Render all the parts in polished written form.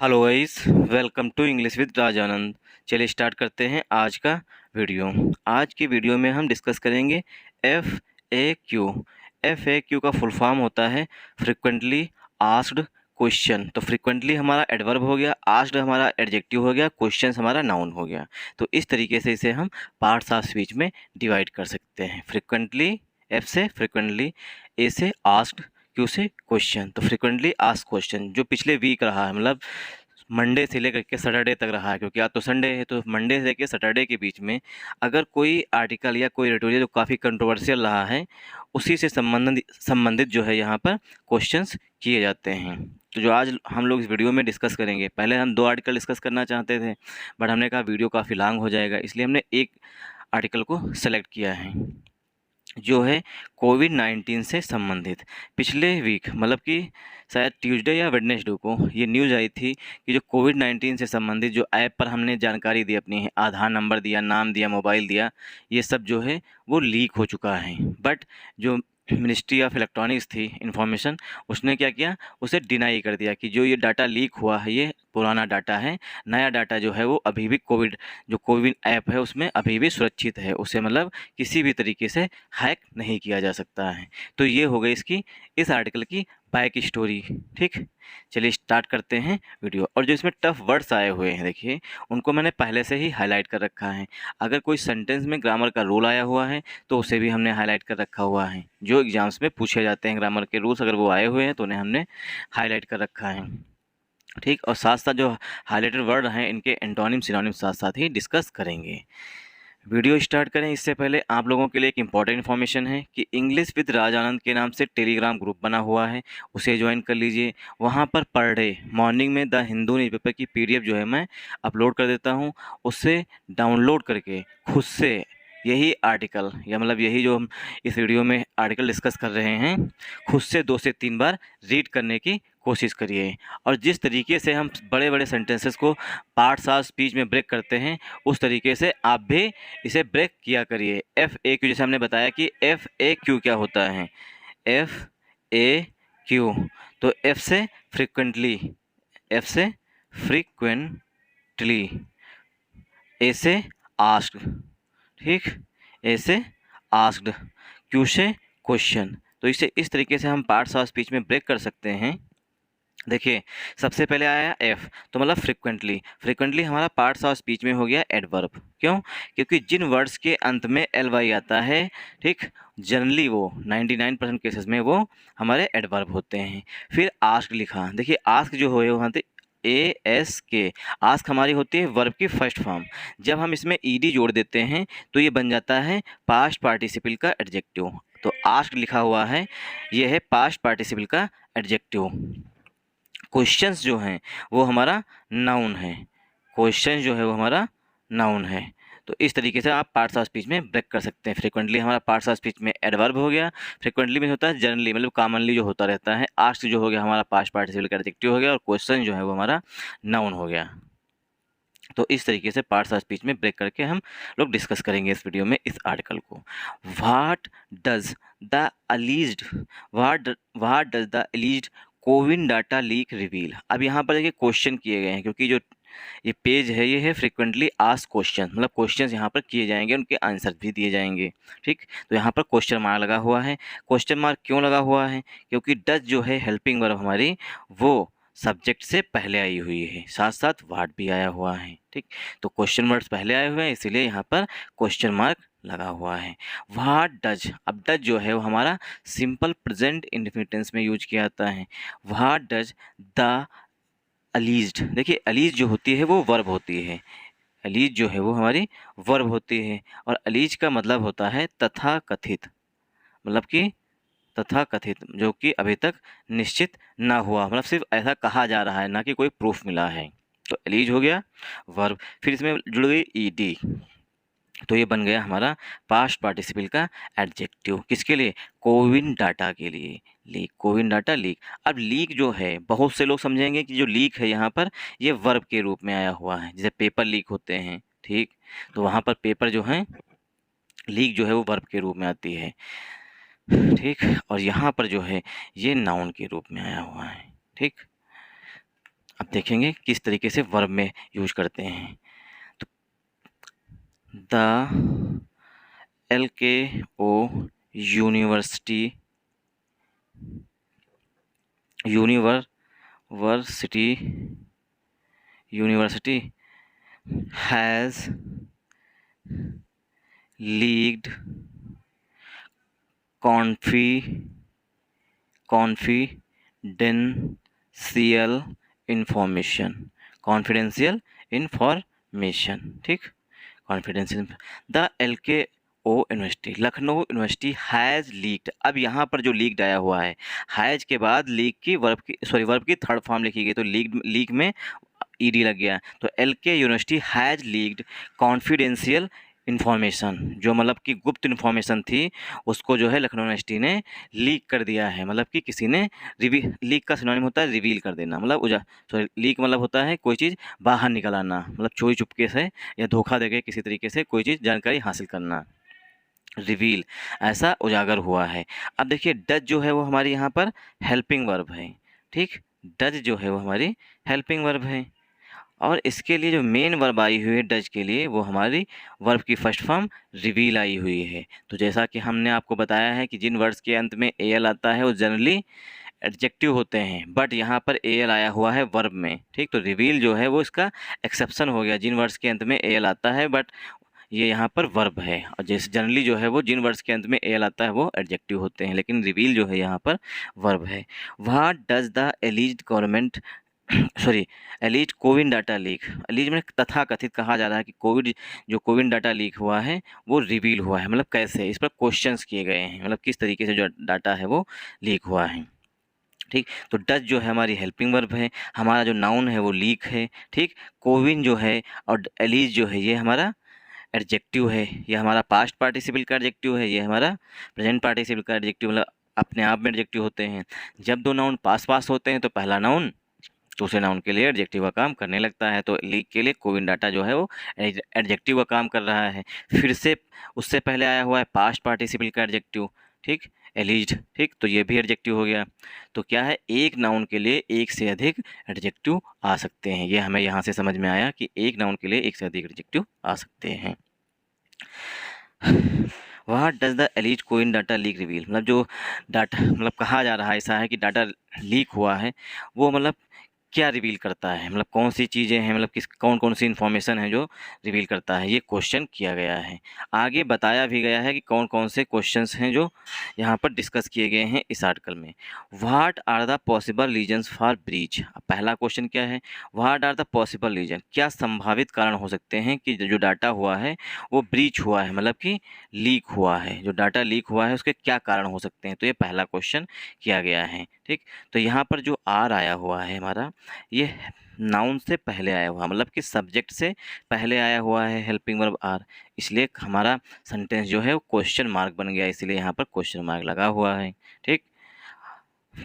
Hello guys, welcome to English with Rajanand. चलिए start करते हैं आज का वीडियो। आज की वीडियो में हम डिस्कस करेंगे F A Q. F A Q का फुल फॉर्म होता है फ्रिक्वेंटली आस्क्ड क्वेश्चन। तो फ्रिक्वेंटली हमारा एडवर्ब हो गया, आस्क्ड हमारा एडजेक्टिव हो गया, क्वेश्चन हमारा नाउन हो गया। तो इस तरीके से इसे हम पार्ट्स ऑफ स्पीच में डिवाइड कर सकते हैं। फ्रिक्वेंटली एफ से फ्रिक्वेंटली, ए से आस्क्ड, क्यू से क्वेश्चन। तो फ्रिक्वेंटली आस्क क्वेश्चन जो पिछले वीक रहा है, मतलब मंडे से लेकर के सैटरडे तक रहा है, क्योंकि आज तो संडे है। तो मंडे से लेकर सैटरडे के बीच में अगर कोई आर्टिकल या कोई एडिटोरियल जो काफ़ी कंट्रोवर्शियल रहा है, उसी से संबंधित जो है यहाँ पर क्वेश्चंस किए जाते हैं। तो जो आज हम लोग इस वीडियो में डिस्कस करेंगे, पहले हम 2 आर्टिकल डिस्कस करना चाहते थे, बट हमने कहा वीडियो काफ़ी लॉन्ग हो जाएगा, इसलिए हमने एक आर्टिकल को सेलेक्ट किया है जो है कोविड-19 से संबंधित। पिछले वीक मतलब कि शायद ट्यूसडे या वेडनेसडे को ये न्यूज़ आई थी कि जो कोविड-19 से संबंधित जो ऐप पर हमने जानकारी दी, अपनी आधार नंबर दिया, नाम दिया, मोबाइल दिया, ये सब जो है वो लीक हो चुका है। बट जो मिनिस्ट्री ऑफ इलेक्ट्रॉनिक्स थी इंफॉर्मेशन, उसने क्या किया, उसे डिनाई कर दिया कि जो ये डाटा लीक हुआ है ये पुराना डाटा है, नया डाटा जो है वो अभी भी कोविन ऐप है उसमें अभी भी सुरक्षित है, उसे मतलब किसी भी तरीके से हैक नहीं किया जा सकता है। तो ये हो गई इस आर्टिकल की बैक स्टोरी। ठीक, चलिए स्टार्ट करते हैं वीडियो। और जो इसमें टफ वर्ड्स आए हुए हैं, देखिए उनको मैंने पहले से ही हाईलाइट कर रखा है। अगर कोई सेंटेंस में ग्रामर का रूल आया हुआ है तो उसे भी हमने हाईलाइट कर रखा हुआ है। जो एग्जाम्स में पूछे जाते हैं ग्रामर के रूल्स, अगर वो आए हुए हैं तो उन्हें हमने हाईलाइट कर रखा है। ठीक, और साथ साथ जो हाईलाइटेड वर्ड हैं इनके एंटोनिम सिनोनिम साथ साथ ही डिस्कस करेंगे। वीडियो स्टार्ट करें इससे पहले आप लोगों के लिए एक इम्पॉर्टेंट इन्फॉर्मेशन है कि इंग्लिश विद राजानंद के नाम से टेलीग्राम ग्रुप बना हुआ है, उसे ज्वाइन कर लीजिए। वहाँ पर पर डे मॉर्निंग में द हिंदू न्यूज़पेपर की पीडीएफ जो है मैं अपलोड कर देता हूँ, उससे डाउनलोड करके खुद से यही आर्टिकल या मतलब यही जो हम इस वीडियो में आर्टिकल डिस्कस कर रहे हैं, खुद से 2 से 3 बार रीड करने की कोशिश करिए। और जिस तरीके से हम बड़े बड़े सेंटेंसेस को पार्ट्स ऑफ स्पीच में ब्रेक करते हैं, उस तरीके से आप भी इसे ब्रेक किया करिए। एफ ए क्यू, जैसे हमने बताया कि एफ ए क्यू क्या होता है, एफ ए क्यू। तो एफ से फ्रिक्वेंटली, एफ से फ्रीक्वेंटली, ए से आस्क्ड, ठीक, ए से आस्क्ड, क्यू से क्वेश्चन। तो इसे इस तरीके से हम पार्ट्स ऑफ स्पीच में ब्रेक कर सकते हैं। देखिए सबसे पहले आया एफ, तो मतलब फ्रिक्वेंटली। फ्रिक्वेंटली हमारा पार्ट्स ऑफ स्पीच में हो गया एडवर्ब। क्यों? क्योंकि जिन वर्ड्स के अंत में एल वाई आता है, ठीक, जनरली वो 99% केसेस में वो हमारे एडवर्ब होते हैं। फिर आस्क लिखा, देखिए आस्क जो है वहाँ पे ए एस के, आस्क हमारी होती है वर्ब की फर्स्ट फॉर्म। जब हम इसमें ईडी जोड़ देते हैं तो ये बन जाता है पास्ट पार्टिसिपल का एडजेक्टिव। तो आस्क लिखा हुआ है, ये है पास्ट पार्टिसिपल का एडजेक्टिव। क्वेश्चंस जो हैं वो हमारा नाउन है, क्वेश्चन जो है वो हमारा नाउन है। तो इस तरीके से आप पार्ट्स ऑफ स्पीच में ब्रेक कर सकते हैं। फ्रिक्वेंटली हमारा पार्ट्स ऑफ स्पीच में एडवर्ब हो गया, फ्रिक्वेंटली में होता है जनरली, मतलब कॉमनली जो होता रहता है। आस्क जो हो गया हमारा पास्ट पार्टिसिपल का एडजेक्टिव हो गया, और क्वेश्चन जो है वो हमारा नाउन हो गया। तो इस तरीके से पार्ट्स ऑफ स्पीच में ब्रेक करके हम लोग डिस्कस करेंगे इस वीडियो में इस आर्टिकल को। What does the alleged what does the alleged CoWIN data leak reveal. अब यहाँ पर देखिए क्वेश्चन किए गए हैं, क्योंकि जो ये पेज है ये है फ्रिक्वेंटली आस्क्ड क्वेश्चन, मतलब क्वेश्चंस यहाँ पर किए जाएंगे, उनके आंसर भी दिए जाएंगे। ठीक, तो यहाँ पर क्वेश्चन मार्क लगा हुआ है। क्वेश्चन मार्क क्यों लगा हुआ है? क्योंकि डज जो है हेल्पिंग वर्ब हमारी, वो सब्जेक्ट से पहले आई हुई है, साथ साथ व्हाट भी आया हुआ है। ठीक, तो क्वेश्चन वर्ड्स पहले आए हुए हैं, इसीलिए यहाँ पर क्वेश्चन मार्क लगा हुआ है। व्हाट डज, अब डज जो है वो हमारा सिंपल प्रेजेंट इंडेफिनिट टेंस में यूज किया जाता है। व्हाट डज द अलीज्ड, देखिए अलीज जो होती है वो वर्ब होती है, अलीज जो है वो हमारी वर्ब होती है, और अलीज का मतलब होता है तथा कथित, मतलब कि तथा कथित जो कि अभी तक निश्चित ना हुआ, मतलब सिर्फ ऐसा कहा जा रहा है, ना कि कोई प्रूफ मिला है। तो एलीज हो गया वर्ब, फिर इसमें जुड़ गई ईडी, तो ये बन गया हमारा पास्ट पार्टिसिपल का एडजेक्टिव। किसके लिए? कोविन डाटा के लिए, लीक, कोविन डाटा लीक। अब लीक जो है बहुत से लोग समझेंगे कि जो लीक है यहाँ पर ये वर्ब के रूप में आया हुआ है, जैसे पेपर लीक होते हैं। ठीक, तो वहाँ पर पेपर जो है लीक जो है वो वर्ब के रूप में आती है। ठीक, और यहाँ पर जो है ये नाउन के रूप में आया हुआ है। ठीक, अब देखेंगे किस तरीके से वर्ब में यूज करते हैं। तो the LKO university university has leaked confidential information, ठीक, confidential. The LKO university, Lucknow university has leaked. अब यहाँ पर जो लीक्ड आया हुआ है, हैज़ के बाद लीक की वर्ब की थर्ड फॉर्म लिखी गई, तो लीक में ईडी लग गया। तो LK university has leaked confidential information, जो मतलब कि गुप्त इन्फॉर्मेशन थी उसको जो है लखनऊ यूनिवर्सिटी ने लीक कर दिया है। मतलब कि किसी ने लीक का सिनोनिम होता है रिवील कर देना, मतलब लीक मतलब होता है कोई चीज़ बाहर निकल आना, मतलब चोरी चुपके से या धोखा देके किसी तरीके से कोई चीज़ जानकारी हासिल करना, रिवील, ऐसा उजागर हुआ है। अब देखिए डज जो है वो हमारी यहाँ पर हेल्पिंग वर्ब है, ठीक, डज जो है वो हमारी हेल्पिंग वर्ब है। और इसके लिए जो मेन वर्ब आई हुई है डज के लिए, वो हमारी वर्ब की फर्स्ट फॉर्म रिवील आई हुई है। तो जैसा कि हमने आपको बताया है कि जिन वर्ड्स के अंत में एल आता है वो जनरली एडजेक्टिव होते हैं, बट यहाँ पर एल आया हुआ है वर्ब में, ठीक। तो रिवील जो है वो इसका एक्सेप्शन हो गया, जिन वर्ड्स के अंत में एल आता है बट ये यहाँ पर वर्ब है। और जैसे जनरली जो है वो जिन वर्ड्स के अंत में एल आता है वो एडजेक्टिव होते हैं, लेकिन रिवील जो है यहाँ पर वर्ब है। What does the alleged government alleged CoWIN data leak, alleged में तथा कथित कहा जा रहा है कि कोविन डाटा लीक हुआ है वो रिवील हुआ है, मतलब कैसे, इस पर क्वेश्चंस किए गए हैं, मतलब किस तरीके से जो डाटा है वो लीक हुआ है, ठीक। तो डज जो है हमारी हेल्पिंग वर्ब है, हमारा जो नाउन है वो लीक है, ठीक। कोविन जो है और एलिज जो है ये हमारा एडजेक्टिव है, ये हमारा पास्ट पार्टिसिपल का एडजेक्टिव है, ये हमारा प्रेजेंट पार्टिसिपल का एडजेक्टिव, मतलब अपने आप में एडजेक्टिव होते हैं। जब दो नाउन पास होते हैं तो पहला नाउन दूसरे नाउन के लिए एडजेक्टिव का काम करने लगता है। तो लीक के लिए कोविन डाटा जो है वो एडजेक्टिव का काम कर रहा है। फिर से उससे पहले आया हुआ है पास्ट पार्टिसिपल का एडजेक्टिव, ठीक, एलिज्ड, ठीक, तो ये भी एडजेक्टिव हो गया। तो क्या है, एक नाउन के लिए एक से अधिक एडजेक्टिव आ सकते हैं, ये हमें यहाँ से समझ में आया कि एक नाउन के लिए एक से अधिक एडजेक्टिव आ सकते हैं। What does the alleged CoWIN data leak reveal, मतलब जो डाटा मतलब कहा जा रहा है ऐसा है कि डाटा लीक हुआ है वो मतलब क्या रिवील करता है, मतलब कौन सी चीज़ें हैं, मतलब कौन सी इन्फॉर्मेशन है जो रिवील करता है, ये क्वेश्चन किया गया है। आगे बताया भी गया है कि कौन कौन से क्वेश्चंस हैं जो यहाँ पर डिस्कस किए गए हैं इस आर्टिकल में। What are the possible reasons for breach, पहला क्वेश्चन क्या है, what are the possible reason, क्या संभावित कारण हो सकते हैं कि जो डाटा हुआ है वो ब्रीच हुआ है, मतलब कि लीक हुआ है, जो डाटा लीक हुआ है उसके क्या कारण हो सकते हैं, तो ये पहला क्वेश्चन किया गया है, ठीक। तो यहाँ पर जो आर आया हुआ है हमारा, ये नाउन से पहले आया हुआ, मतलब कि सब्जेक्ट से पहले आया हुआ है हेल्पिंग वर्ब आर, इसलिए हमारा सेंटेंस जो है वो क्वेश्चन मार्क बन गया, इसलिए यहाँ पर क्वेश्चन मार्क लगा हुआ है, ठीक।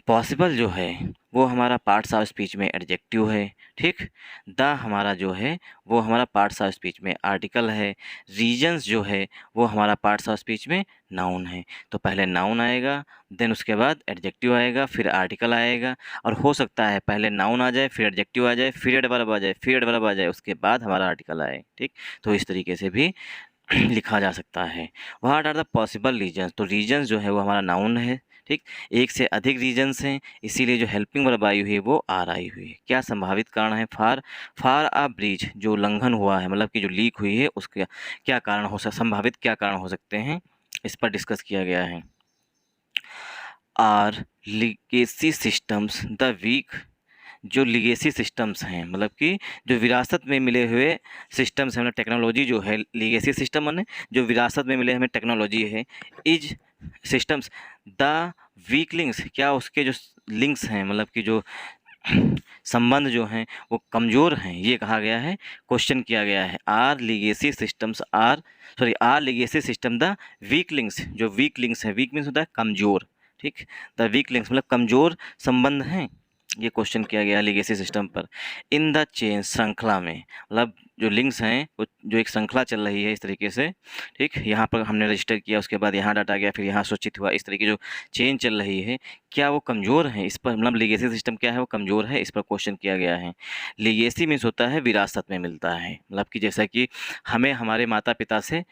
पॉसिबल जो है वो हमारा पार्ट्स ऑफ स्पीच में एडजेक्टिव है, ठीक। द हमारा जो है वो हमारा पार्ट्स ऑफ स्पीच में आर्टिकल है। रीजन्स जो है वो हमारा पार्ट्स ऑफ स्पीच में नाउन है। तो पहले नाउन आएगा, देन उसके बाद एडजेक्टिव आएगा, फिर आर्टिकल आएगा, और हो सकता है पहले नाउन आ जाए, फिर एडजेक्टिव आ जाए, फिर एडवर्ब आ जाए, फिर एडवर्ब आ जाए, उसके बाद हमारा आर्टिकल आए, ठीक। तो इस तरीके से भी लिखा जा सकता है। What are the possible reasons, तो रीजन्स जो है वो हमारा नाउन है, ठीक। एक से अधिक रीजन्स हैं, इसीलिए जो हेल्पिंग वर्ब आई हुई है वो आर आई हुई है। क्या संभावित कारण है, फार अ ब्रीच, जो उल्लंघन हुआ है, मतलब कि जो लीक हुई है उसके क्या कारण हो संभावित क्या कारण हो सकते हैं, इस पर डिस्कस किया गया है। Are legacy systems the weak, जो लीगेसी सिस्टम्स हैं, मतलब कि जो विरासत में मिले हुए सिस्टम्स हैं, मतलब टेक्नोलॉजी जो है, लीगेसी सिस्टम माने जो विरासत में मिले हमें टेक्नोलॉजी है, is systems the weak links, क्या उसके जो लिंक्स हैं, मतलब कि जो संबंध जो हैं वो कमज़ोर हैं, ये कहा गया है, क्वेश्चन किया गया है। Are legacy system the weak links, जो वीक लिंक्स है, वीक मीन्स होता है कमज़ोर, ठीक। द वीक लिंक्स मतलब कमज़ोर संबंध हैं, ये क्वेश्चन किया गया लीगेसी सिस्टम पर। इन द चेन, श्रृंखला में, मतलब जो लिंक्स हैं वो जो एक श्रृंखला चल रही है इस तरीके से, ठीक, यहाँ पर हमने रजिस्टर किया, उसके बाद यहाँ डाटा गया, फिर यहाँ सूचित हुआ, इस तरीके जो चेन चल रही है, क्या वो कमज़ोर है? इस पर मतलब लीगेसी सिस्टम क्या है, वो कमज़ोर है, इस पर क्वेश्चन किया गया है। लीगेसी मीन्स होता है विरासत में मिलता है, मतलब कि जैसा कि हमें हमारे माता पिता से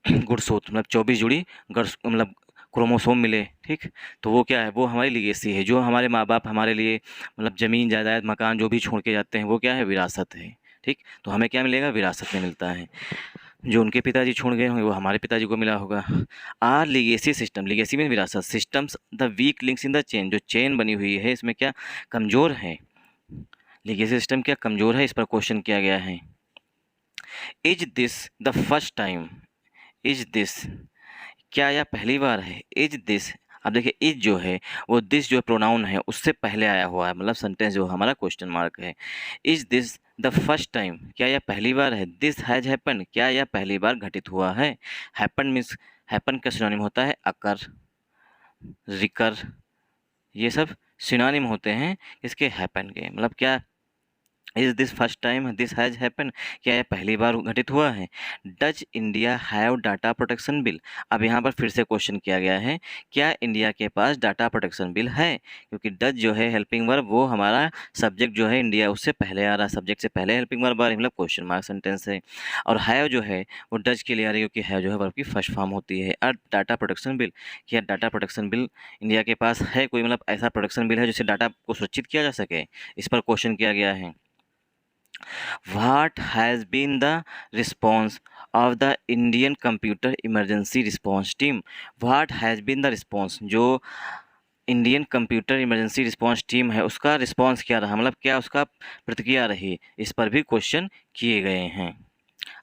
गुणसूत्र मतलब 24 जुड़ी मतलब क्रोमोसोम मिले, ठीक, तो वो क्या है, वो हमारी लीगेसी है। जो हमारे माँ बाप हमारे लिए मतलब ज़मीन जायदाद मकान जो भी छोड़ के जाते हैं वो क्या है, विरासत है, ठीक। तो हमें क्या मिलेगा, विरासत में मिलता है। जो उनके पिताजी छोड़ गए होंगे वो हमारे पिताजी को मिला होगा। आर लीगेसी सिस्टम, लीगेसी में विरासत, systems the weak links in the chain, जो चेन बनी हुई है इसमें क्या कमज़ोर है, लीगेसी सिस्टम क्या कमज़ोर है, इस पर क्वेश्चन किया गया है। Is this the first time, is this, क्या यह पहली बार है? इज दिस, अब देखिए इज जो है वो दिस जो प्रोनाउन है उससे पहले आया हुआ है, मतलब सेंटेंस जो हमारा क्वेश्चन मार्क है। Is this the first time, क्या यह पहली बार है? दिस हैज हैपन, क्या यह पहली बार घटित हुआ है? हैपन मीन्स, हैपन का सिनोनिम होता है अकर, रिकर, ये सब सिनोनिम होते हैं इसके हैपन के, मतलब क्या, is this first time, this has happen, क्या यह पहली बार घटित हुआ है? Dutch India have data protection bill, अब यहाँ पर फिर से क्वेश्चन किया गया है, क्या इंडिया के पास डाटा प्रोटेक्शन बिल है? क्योंकि डच जो है हेल्पिंग वर्ब, वो हमारा सब्जेक्ट जो है इंडिया उससे पहले आ रहा है, सब्जेक्ट से पहले हेल्पिंग वर्ब आ रही, मतलब क्वेश्चन मार्क सेंटेंस है। और हैव जो है वो डच के लिए आ रही है, क्योंकि हैव जो है वर्ब की फर्स्ट फॉर्म होती है। और डाटा प्रोटेक्शन बिल, क्या डाटा प्रोटेक्शन बिल इंडिया के पास है कोई, मतलब ऐसा प्रोटेक्शन बिल है जिससे डाटा को सुरक्षित किया जा सके, इस पर क्वेश्चन किया गया है। What has been the response of the Indian Computer Emergency Response Team? What has been the response? जो Indian computer emergency response team है उसका रिस्पांस क्या रहा, मतलब क्या उसका प्रतिक्रिया रही, इस पर भी क्वेश्चन किए गए हैं।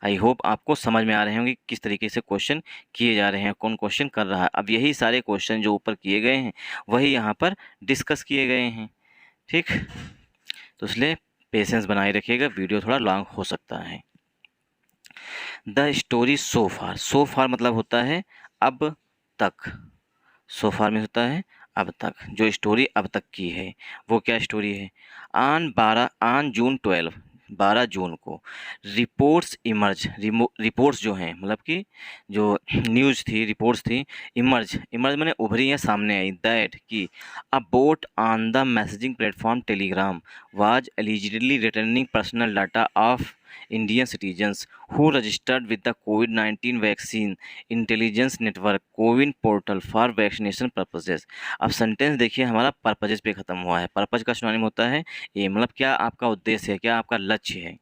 आई होप आपको समझ में आ रहे होंगे किस तरीके से क्वेश्चन किए जा रहे हैं, कौन क्वेश्चन कर रहा है। अब यही सारे क्वेश्चन जो ऊपर किए गए हैं वही यहाँ पर डिस्कस किए गए हैं, ठीक। तो इसलिए पेशेंस बनाए रखिएगा, वीडियो थोड़ा लॉन्ग हो सकता है। द स्टोरी सो फार, सो फार मतलब होता है अब तक, सो फार में होता है अब तक, जो स्टोरी अब तक की है वो क्या स्टोरी है। ऑन जून 12 जून को रिपोर्ट्स इमर्ज, रिपोर्ट्स जो हैं मतलब कि जो न्यूज़ थी, रिपोर्ट्स थी, इमर्ज, इमर्ज मैंने उभरी हैं, सामने आई, दैट कि अ bot on the messaging platform Telegram was allegedly returning personal data of Indian citizens who registered with the COVID-19 vaccine intelligence network CoWIN portal for vaccination purposes. अब sentence देखिए हमारा purposes पे ख़त्म हुआ है, पर्पज का सिनोनिम होता है ये, मतलब क्या आपका उद्देश्य है, क्या आपका लक्ष्य है।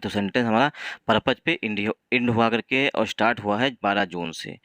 तो सेंटेंस हमारा पर्पज पे इंड हुआ करके और स्टार्ट हुआ है 12 जून से।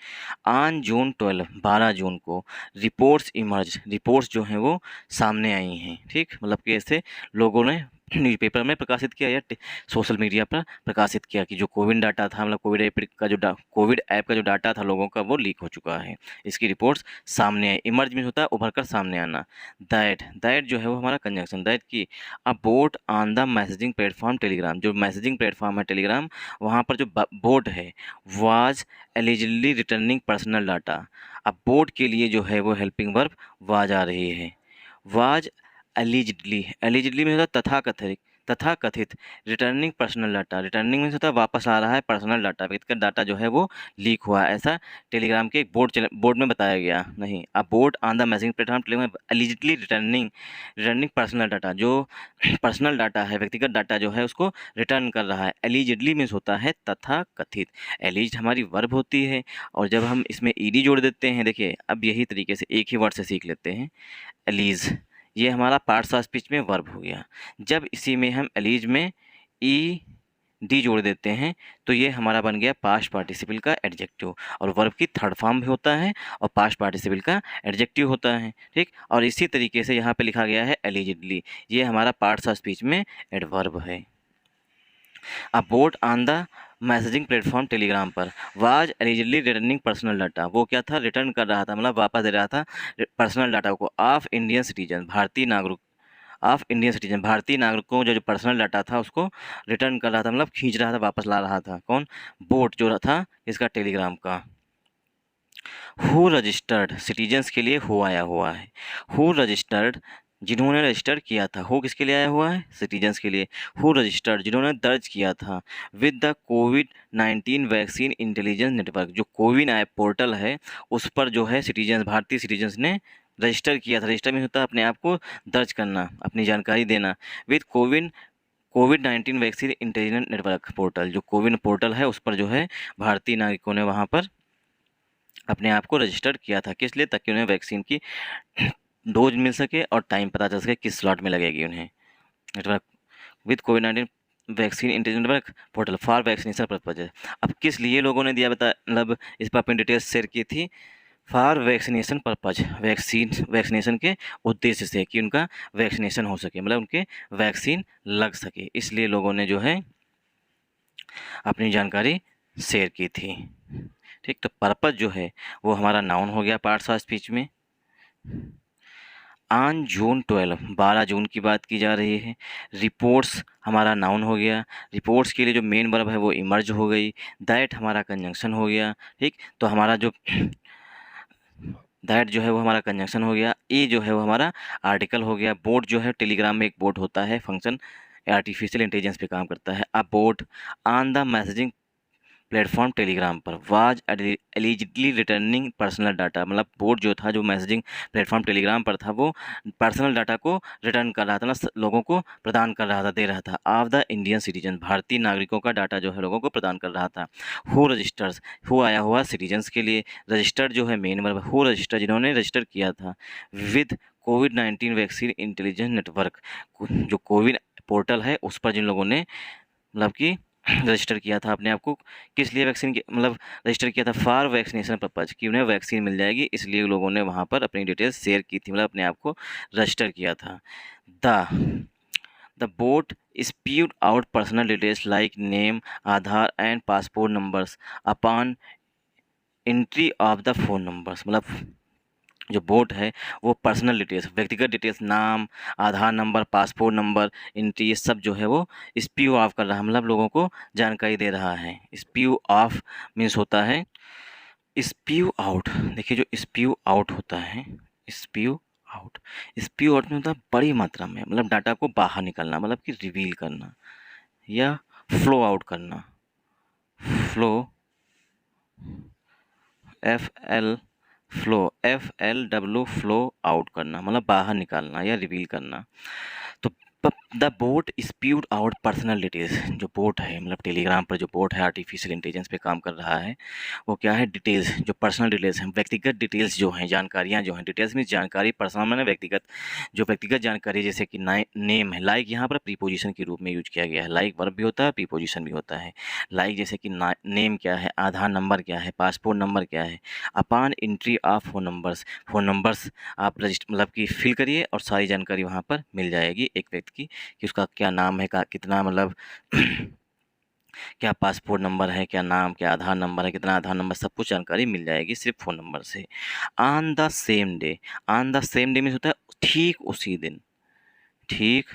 ऑन जून 12 जून को रिपोर्ट्स इमर्ज, रिपोर्ट्स जो हैं वो सामने आई हैं, ठीक, मतलब कि ऐसे लोगों ने न्यूज़पेपर में प्रकाशित किया या सोशल मीडिया पर प्रकाशित किया कि जो कोविड डाटा था, मतलब कोविड ऐप का जो डाटा था लोगों का वो लीक हो चुका है, इसकी रिपोर्ट्स सामने आई। इमर्ज मीन होता है उभर कर सामने आना। दैट जो है वो हमारा कंजंक्शन, दैट की अ bot on the messaging platform Telegram, जो मैसेजिंग प्लेटफॉर्म है टेलीग्राम, वहाँ पर जो बोट है was allegedly returning personal data. अब बोट के लिए जो है वो हेल्पिंग वर्ब वाज आ रही है, वाज एलिजिडली, एलिजिडली में होता है तथाकथित रिटर्निंग पर्सनल डाटा, रिटर्निंग में होता है वापस आ रहा है पर्सनल डाटा, व्यक्तिगत डाटा जो है वो लीक हुआ है, ऐसा टेलीग्राम के एक बोर्ड में बताया गया नहीं। अब board on the messaging platform Telegram allegedly returning personal data, जो पर्सनल डाटा है व्यक्तिगत डाटा जो है उसको रिटर्न कर रहा है। एलिजिडली मीन्स होता है तथाकथित, एलिज हमारी वर्ब होती है और जब हम इसमें ईडी जोड़ देते हैं, देखिए अब यही तरीके से एक ही वर्ड से सीख लेते हैं, एलीज, ये हमारा पार्ट्स ऑफ स्पीच में वर्ब हो गया। जब इसी में हम एलीज में ई डी जोड़ देते हैं तो ये हमारा बन गया पास्ट पार्टिसिपल का एडजेक्टिव, और वर्ब की थर्ड फॉर्म भी होता है और पास्ट पार्टिसिपल का एडजेक्टिव होता है, ठीक। और इसी तरीके से यहाँ पे लिखा गया है एलिजिडली, ये हमारा पार्ट्स ऑफ स्पीच में एडवर्ब है। अब bot on the messaging platform Telegram पर was allegedly returning personal data, वो क्या था, रिटर्न कर रहा था, मतलब वापस दे रहा था पर्सनल डाटा को ऑफ इंडियन सिटीजन, भारतीय नागरिक, ऑफ इंडियन सिटीजन, भारतीय नागरिकों जो पर्सनल डाटा था उसको रिटर्न कर रहा था, मतलब खींच रहा था, वापस ला रहा था, कौन, बोट जो था इसका टेलीग्राम का। हु रजिस्टर्ड, सिटीजन्स के लिए हु आया हुआ है, हु रजिस्टर्ड जिन्होंने रजिस्टर किया था। हु किसके लिए आया हुआ है? सिटीजन्स के लिए। हु रजिस्टर्ड, जिन्होंने दर्ज किया था with the covid vaccine intelligence network, जो कोविन ऐप पोर्टल है उस पर जो है सिटीजन्स, भारतीय सिटीजन्स ने रजिस्टर किया था। रजिस्टर में होता है अपने आप को दर्ज करना, अपनी जानकारी देना। With covid vaccine intelligence network portal, जो कोविन पोर्टल है उस पर जो है भारतीय नागरिकों ने वहाँ पर अपने आप को रजिस्टर किया था। किस लिए? ताकि उन्हें वैक्सीन की डोज मिल सके और टाइम पता चल सके किस स्लॉट में लगेगी उन्हें। Network with covid vaccine intelligence network portal for vaccination purpose. अब किस लिए लोगों ने दिया बता, मतलब इस पर अपनी डिटेल्स शेयर की थी? फॉर वैक्सीनेशन पर्पज, वैक्सीनेशन के उद्देश्य से, कि उनका वैक्सीनेशन हो सके, मतलब उनके वैक्सीन लग सके, इसलिए लोगों ने जो है अपनी जानकारी शेयर की थी। ठीक, तो पर्पज जो है वो हमारा नाउन हो गया पार्ट्स ऑफ स्पीच में। ऑन जून 12 जून की बात की जा रही है। रिपोर्ट्स हमारा नाउन हो गया। रिपोर्ट्स के लिए जो मेन वर्ब है वो इमर्ज हो गई। दैट हमारा कंजंक्शन हो गया। ठीक, तो हमारा जो दैट जो है वो हमारा कंजंक्शन हो गया। ए जो है वो हमारा आर्टिकल हो गया। बोट जो है, टेलीग्राम में एक बोट होता है, फंक्शन आर्टिफिशियल इंटेलिजेंस पे काम करता है। A bot on the messaging platform Telegram पर was allegedly returning personal data, मतलब बोट जो था, जो मैसेजिंग प्लेटफॉर्म टेलीग्राम पर था, वो पर्सनल डाटा को रिटर्न कर रहा था, मतलब लोगों को प्रदान कर रहा था, दे रहा था। ऑफ द इंडियन सिटीजन, भारतीय नागरिकों का डाटा जो है लोगों को प्रदान कर रहा था। हु रजिस्टर्स, हु आया हुआ सिटीजन्स के लिए। रजिस्टर्ड जो है मेन वर्ब, हु रजिस्टर, जिन्होंने रजिस्टर किया था with covid vaccine intelligence network, जो कोविन पोर्टल है उस पर जिन लोगों ने मतलब कि रजिस्टर किया था अपने आप को, किस लिए वैक्सीन की, मतलब रजिस्टर किया था फॉर वैक्सीनेशन पर्पज, कि उन्हें वैक्सीन मिल जाएगी, इसलिए लोगों ने वहाँ पर अपनी डिटेल्स शेयर की थी, मतलब अपने आप को रजिस्टर किया था। The bot spewed out personal details like name, Aadhaar and passport numbers upon entry of the phone numbers, मतलब जो बोट है वो पर्सनल डिटेल्स, व्यक्तिगत डिटेल्स, नाम, आधार नंबर, पासपोर्ट नंबर, एंट्री, ये सब जो है वो स्प्यू ऑफ कर रहा है, मतलब लोगों को जानकारी दे रहा है। स्प्यू ऑफ मीन्स होता है स्प्यू आउट। देखिए, जो स्प्यू आउट होता है, स्प्यू आउट, स्प्यू आउट में होता है बड़ी मात्रा में, मतलब डाटा को बाहर निकालना, मतलब कि रिवील करना, या फ्लो आउट करना। फ्लो, FLW, फ्लो आउट करना, मतलब बाहर निकालना या रिवील करना। तो the bot spewed out personal details, जो बोट है, मतलब टेलीग्राम पर जो बोट है आर्टिफिशियल इंटेलिजेंस पे काम कर रहा है, वो क्या है? डिटेल्स, जो पर्सनल डिटेल्स हैं, व्यक्तिगत डिटेल्स जो हैं, जानकारियाँ जो हैं, डिटेल्स में जानकारी, पर्सनल मैंने व्यक्तिगत, जो व्यक्तिगत जानकारी, जैसे कि नेम है, लाइक यहाँ पर प्रीपोजिशन के रूप में यूज किया गया है। लाइक वर्ब भी होता है, प्रीपोजिशन भी होता है। लाइक जैसे कि नेम क्या है, आधार नंबर क्या है, पासपोर्ट नंबर क्या है। अपान एंट्री ऑफ फोन नंबर्स आप रजिस्टर, मतलब कि फिल करिए और सारी जानकारी वहाँ पर मिल जाएगी एक व्यक्ति की, कि उसका क्या नाम है, का कितना, मतलब क्या पासपोर्ट नंबर है, क्या नाम, क्या आधार नंबर है, कितना आधार नंबर, सब कुछ जानकारी मिल जाएगी सिर्फ फ़ोन नंबर से। On the same day, on the same day means होता है ठीक उसी दिन, ठीक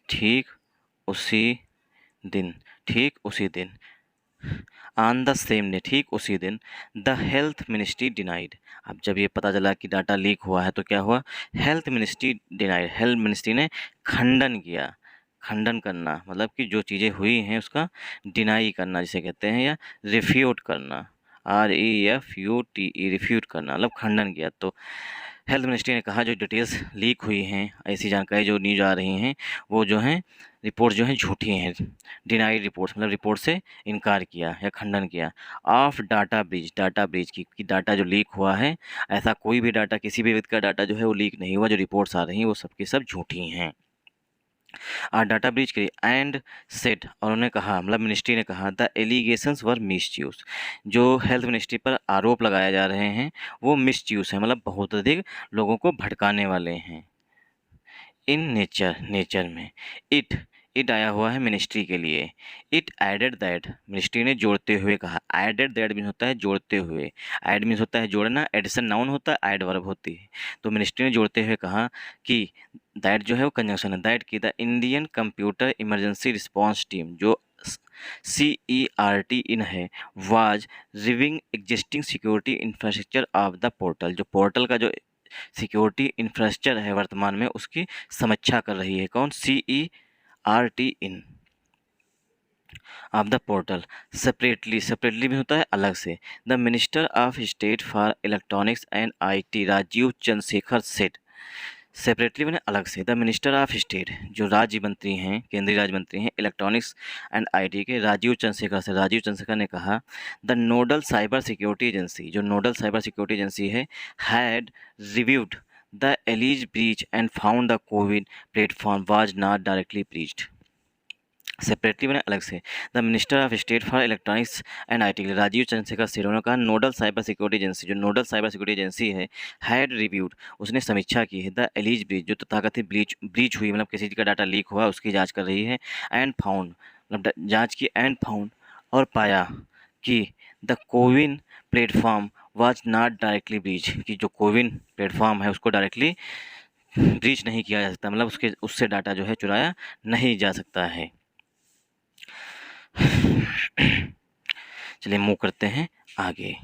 ठीक उसी दिन, ठीक उसी दिन। ऑन द सेम डे, ठीक उसी दिन। द हेल्थ मिनिस्ट्री डिनाइड, अब जब ये पता चला कि डाटा लीक हुआ है तो क्या हुआ? Health ministry denied, health ministry ने खंडन किया। खंडन करना मतलब कि जो चीज़ें हुई हैं उसका डिनाई करना जिसे कहते हैं, या रिफ्यूट करना, REFUTE, रिफ्यूट करना, मतलब खंडन किया। तो हेल्थ मिनिस्ट्री ने कहा जो डिटेल्स लीक हुई हैं, ऐसी जानकारी जो न्यूज आ रही हैं, वो जो हैं रिपोर्ट जो हैं झूठी हैं। डिनाइड रिपोर्ट्स, मतलब रिपोर्ट से इनकार किया या खंडन किया। Of data breach, data breach की, कि डाटा जो लीक हुआ है, ऐसा कोई भी डाटा, किसी भी व्यक्ति का डाटा जो है वो लीक नहीं हुआ। जो रिपोर्ट्स आ रही हैं वो सबकी सब झूठी हैं। डाटा ब्रीच करी एंड सेट, और उन्होंने कहा, मतलब मिनिस्ट्री ने कहा, द एलिगेशंस वर मिसयूज, जो हेल्थ मिनिस्ट्री पर आरोप लगाए जा रहे हैं वो मिसयूज है, मतलब बहुत अधिक लोगों को भटकाने वाले हैं। इन नेचर, नेचर में। इट आया हुआ है मिनिस्ट्री के लिए। इट एडेड दैट, मिनिस्ट्री ने जोड़ते हुए कहा। एडेड दैट मीन होता है जोड़ते हुए। ऐड मीन्स होता है जोड़ना, एडिशन नाउन होता है, ऐड वर्ब होती है। तो मिनिस्ट्री ने जोड़ते हुए कहा कि दैट जो है वो कंजंक्शन है, दैट की the Indian computer emergency response team, जो CERT इन है, was reviewing existing security infrastructure of the portal, जो पोर्टल का जो सिक्योरिटी इंफ्रास्ट्रक्चर है वर्तमान में, उसकी समीक्षा कर रही है। कौन? CERT in of the portal. Separately भी होता है अलग से। The minister of state for electronics and IT Rajeev Chandrasekhar set. Separately मैंने अलग से। द मिनिस्टर ऑफ स्टेट, जो राज्य मंत्री हैं, केंद्रीय राज्य मंत्री हैं इलेक्ट्रॉनिक्स एंड IT के, राजीव चंद्रशेखर ने कहा the nodal cyber security agency, जो नोडल साइबर सिक्योरिटी एजेंसी है, had reviewed the alleged breach and found the CoWIN platform was not directly breached. Separately मैंने अलग से। The minister of state for electronics and IT Rajeev Chandrasekhar सेठ ने कहा nodal cyber security agency, जो nodal cyber security agency है, had reviewed, उसने समीक्षा की है द एलिज ब्रीच, जो तथाकथित ब्रीच हुई, मतलब किसी चीज़ का डाटा लीक हुआ, उसकी जांच कर रही है। एंड फाउंड, मतलब जांच की, एंड फाउंड, और पाया कि the CoWIN platform was not directly breach, कि जो कोविन प्लेटफॉर्म है उसको डायरेक्टली ब्रीच नहीं किया जा सकता, मतलब उससे डाटा जो है चुराया नहीं जा सकता है। चलिए मूव करते हैं आगे,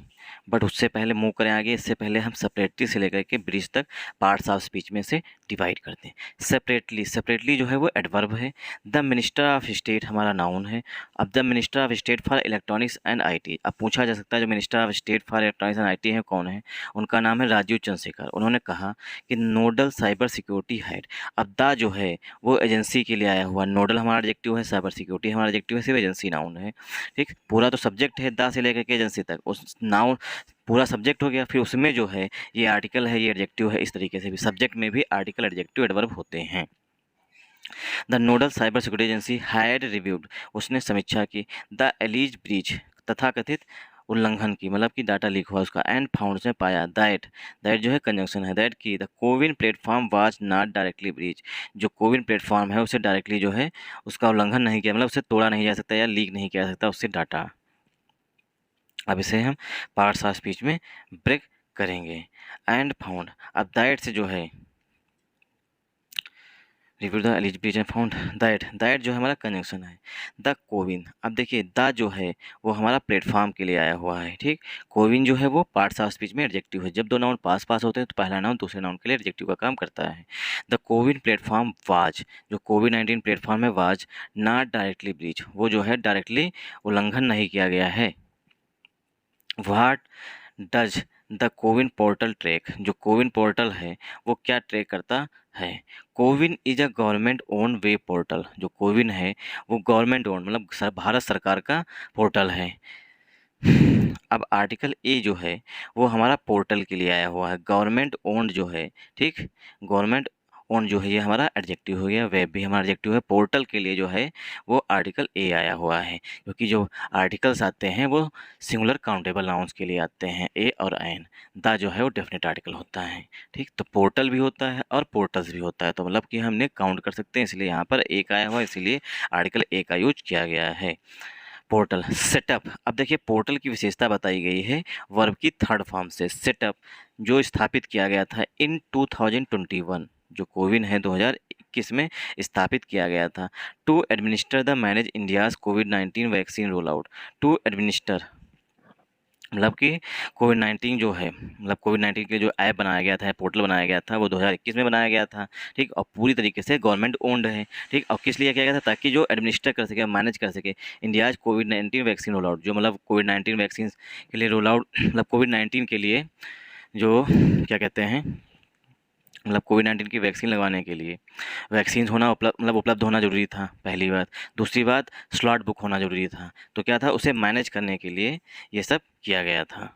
बट उससे पहले मूव करें आगे, इससे पहले हम सेपरेटली से लेकर के ब्रीच तक पार्ट्स ऑफ स्पीच में से डिवाइड करते हैं। सेपरेटली जो है वो एडवर्ब है। द मिनिस्टर ऑफ स्टेट हमारा नाउन है। अब the minister of state for electronics and IT, अब पूछा जा सकता है जो minister of state for electronics and IT है कौन है? उनका नाम है राजीव चंद्रशेखर। उन्होंने कहा कि नोडल साइबर सिक्योरिटी हेड, अब द जो है वो एजेंसी के लिए आया हुआ, नोडल हमारा एडजेक्टिव है, साइबर सिक्योरिटी हमारा एडजेक्टिव है, सिर्फ एजेंसी नाउन है। ठीक, पूरा तो सब्जेक्ट है द से लेकर के एजेंसी तक, उस नाउन पूरा सब्जेक्ट हो गया, फिर उसमें जो है ये आर्टिकल है, ये एडजेक्टिव है, इस तरीके से भी सब्जेक्ट में भी आर्टिकल, एडजेक्टिव, एडवर्ब होते हैं। The nodal cyber security agency had reviewed, उसने समीक्षा की, द एलिज ब्रीच, तथाकथित उल्लंघन की, मतलब कि डाटा लीक हुआ उसका, एंड फाउंड से पाया, दैट जो है कंजंक्शन है, दैट की the CoWIN platform was not directly breach, जो कोविन प्लेटफॉर्म है उसे डायरेक्टली जो है उसका उल्लंघन नहीं किया, मतलब उसे तोड़ा नहीं जा सकता या लीक नहीं किया जा सकता उससे डाटा। अब इसे हम पार्ट्स ऑफ स्पीच में ब्रेक करेंगे। एंड फाउंड, अब दैट से जो है review the eligibility and found that जो है हमारा कंजंक्शन है। द कोविन, अब देखिए द जो है वो हमारा प्लेटफॉर्म के लिए आया हुआ है। ठीक, कोविन जो है वो पार्ट्स ऑफ स्पीच में एडजेक्टिव है। जब दो नाउन पास होते हैं तो पहला नाउन दूसरे नाउन के लिए एडजेक्टिव का काम करता है। द कोविन प्लेटफॉर्म वाज, जो कोविड-19 प्लेटफॉर्म है वाज नॉट डायरेक्टली ब्रीच, वो जो है डायरेक्टली उल्लंघन नहीं किया गया है। What does the CoWIN portal track, जो कोविन पोर्टल है वो क्या ट्रैक करता है? CoWIN is a government own web portal, जो कोविन है वो गवर्नमेंट ओन, मतलब भारत सरकार का पोर्टल है। अब आर्टिकल ए जो है वो हमारा पोर्टल के लिए आया हुआ है, गवर्नमेंट ओन्ड जो है, ठीक, गवर्नमेंट ओन जो है ये हमारा एडजेक्टिव हो गया, वेब भी हमारा एडजेक्टिव है। पोर्टल के लिए जो है वो आर्टिकल ए आया हुआ है, क्योंकि जो आर्टिकल्स आते हैं वो सिंगुलर काउंटेबल नाउन्स के लिए आते हैं, ए और एन। द जो है वो डेफिनेट आर्टिकल होता है। ठीक, तो पोर्टल भी होता है और पोर्टल्स भी होता है, तो मतलब कि हमने काउंट कर सकते हैं, इसलिए यहाँ पर एक आया हुआ है, इसीलिए आर्टिकल ए का यूज किया गया है। पोर्टल सेटअप, अब देखिए पोर्टल की विशेषता बताई गई है वर्ब की थर्ड फॉर्म से। सेटअप जो स्थापित किया गया था इन 2021, जो कोविन है 2021 में स्थापित किया गया था। To administer the manage India's कोविड-19 vaccine roll out. To administer मतलब कि कोविड-19 जो है, मतलब कोविड-19 के लिए जो ऐप बनाया गया था, पोर्टल बनाया गया था, वो 2021 में बनाया गया था। ठीक, और पूरी तरीके से गवर्नमेंट ओन्ड है। ठीक, और किस लिए किया गया था? ताकि जो एडमिनिस्टर कर सके, मैनेज कर सके इंडियाज कोविड-19 वैक्सीन रोल आउट, जो मतलब कोविड-19 वैक्सीन के लिए रोल आउट, मतलब कोविड-19 के लिए जो क्या कहते हैं, मतलब कोविड-19 की वैक्सीन लगवाने के लिए वैक्सीन होना उपलब्ध होना ज़रूरी था, पहली बात। दूसरी बात, स्लॉट बुक होना ज़रूरी था। तो क्या था, उसे मैनेज करने के लिए ये सब किया गया था।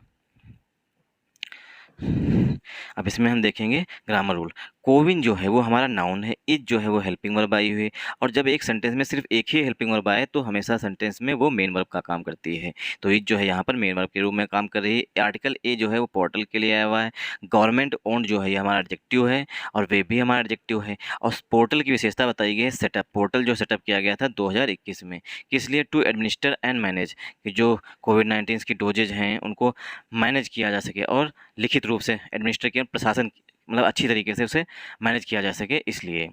अब इसमें हम देखेंगे ग्रामर रूल। कोविन जो है वो हमारा नाउन है, इज जो है वो हेल्पिंग वर्ब आई हुई है, और जब एक सेंटेंस में सिर्फ एक ही हेल्पिंग वर्ब आए तो हमेशा सेंटेंस में वो मेन वर्ब का काम करती है। तो इज जो है यहाँ पर मेन वर्ब के रूप में काम कर रही है। आर्टिकल ए जो है वो पोर्टल के लिए आया हुआ है। गवर्नमेंट ओन्ड जो है ये हमारा एडजेक्टिव है, और वे भी हमारा एडजेक्टिव है। और पोर्टल की विशेषता बताई गई है सेटअप, पोर्टल जो सेटअप किया गया था 2021 में, किस लिए? टू एडमिनिस्टर एंड मैनेज, कि जो कोविड-19 की डोजेज हैं उनको मैनेज किया जा सके और लिखित रूप से एडमिनिस्टर किया, प्रशासन मतलब अच्छी तरीके से उसे मैनेज किया जा सके, इसलिए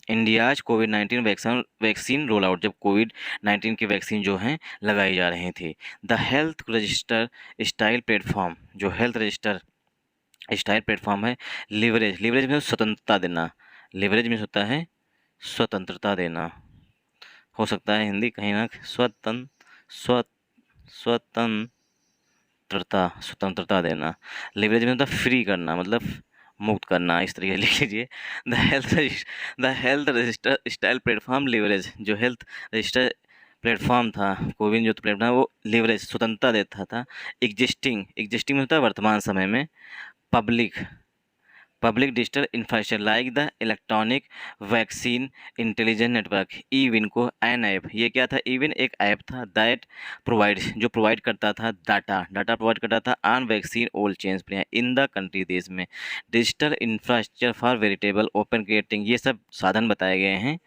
इंडियाज कोविड-19 वैक्सीन रोल आउट, जब कोविड-19 की वैक्सीन जो हैं लगाई जा रही थी। The health register style platform, जो हेल्थ रजिस्टर स्टाइल प्लेटफॉर्म है लिवरेज। लिवरेज में स्वतंत्रता देना, लिवरेज में होता है स्वतंत्रता देना, हो सकता है हिंदी कहीं ना स्व स्वतंत्रता, स्वतंत्रता देना। लिवरेज में होता है फ्री करना, मतलब मुक्त करना, इस तरीके से लिख लीजिए। The health register style platform leverage, जो हेल्थ रजिस्टर प्लेटफॉर्म था, कोविन जो प्लेटफॉर्म वो लिवरेज स्वतंत्रता देता था। एग्जिस्टिंग में होता है वर्तमान समय में। Public digital infrastructure like the electronic vaccine intelligent network. EVIN को एन ऐप, ये क्या था? ईविन एक ऐप था दैट जो प्रोवाइड करता था डाटा प्रोवाइड करता था on vaccine old change play in the country, देश में। Digital infrastructure for veritable open creating, ये सब साधन बताए गए हैं।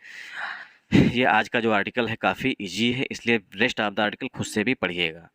ये आज का जो आर्टिकल है काफ़ी ईजी है, इसलिए रेस्ट ऑफ द आर्टिकल खुद से भी पढ़िएगा।